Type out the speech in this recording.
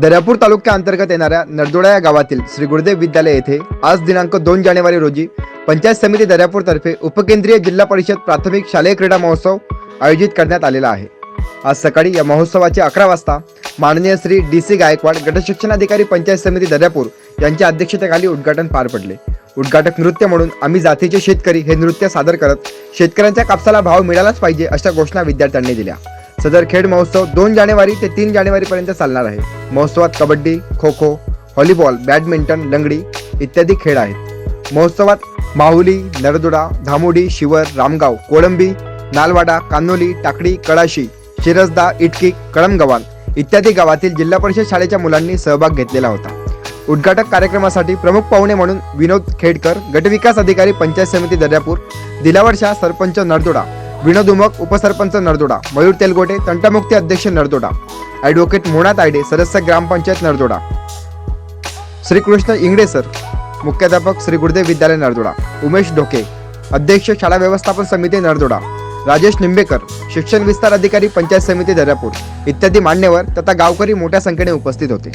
दर्यापूर तालुक्याअंतर्गत येणाऱ्या नरदोडा या गावातील श्री गुरुदेव विद्यालय येथे आज दिनांक 2 जानेवारी रोजी पंचायत समिती दर्यापूर तर्फे उपकेंद्रीय जिल्हा परिषद प्राथमिक शालेय क्रीडा महोत्सव आयोजित करण्यात आलेला आहे। आज सकाळी या महोत्सवाचे 11 वाजता माननीय श्री डी.सी. गायकवाड गटशिक्षणाधिकारी पंचायत समिती दर्यापूर यांच्या अध्यक्षतेखाली उद्घाटन पार पडले। उद्घाटक नृत्य म्हणून आम्ही जातीचे शेतकरी हे नृत्य सादर करत शेतकऱ्यांच्या कापसाला भाव मिळालाच पाहिजे अशा घोषणा विद्यार्थ्यांनी दिल्या। सदर खेळ महोत्सव 2 जानेवारी ते 3 जानेवारी पर्यंत चालणार आहे। महोत्सवात कबड्डी, खो खो, व्हॉलीबॉल, बॅडमिंटन, लंगडी इत्यादी खेळ आहेत। महोत्सवात माहुली, नरदोडा, धामोडी, शिवर, रामगाव, कोळंबी, नालवाडा, कान्होली, टाकडी, कळाशी, शिरसदा, इटकी, कळमगव्हाण इत्यादी गावातील जिल्हा परिषद शाळेच्या मुलांनी सहभाग घेतलेला होता। उद्घाटक कार्यक्रमासाठी प्रमुख पाहुणे म्हणून विनोद खेडकर, गटविकास अधिकारी पंचायत समिती दर्यापूर, दिलावर शाह सरपंच नरदोडा, विनोद उमक उपसरपंच नरदोडा, मयूर तेलगोटे तंटामुक्ती अध्यक्ष नरदोडा, ॲडव्होकेट मोना तायडे सदस्य ग्रामपंचायत नरदोडा, श्रीकृष्ण इंगडे सर मुख्याध्यापक श्री गुरुदेव विद्यालय नरदोडा, उमेश ढोके अध्यक्ष शाळा व्यवस्थापन समिती नरदोडा, राजेश निंबेकर शिक्षण विस्तार अधिकारी पंचायत समिती दर्यापूर इत्यादी मान्यवर तथा गावकरी मोठ्या संख्येने उपस्थित होते।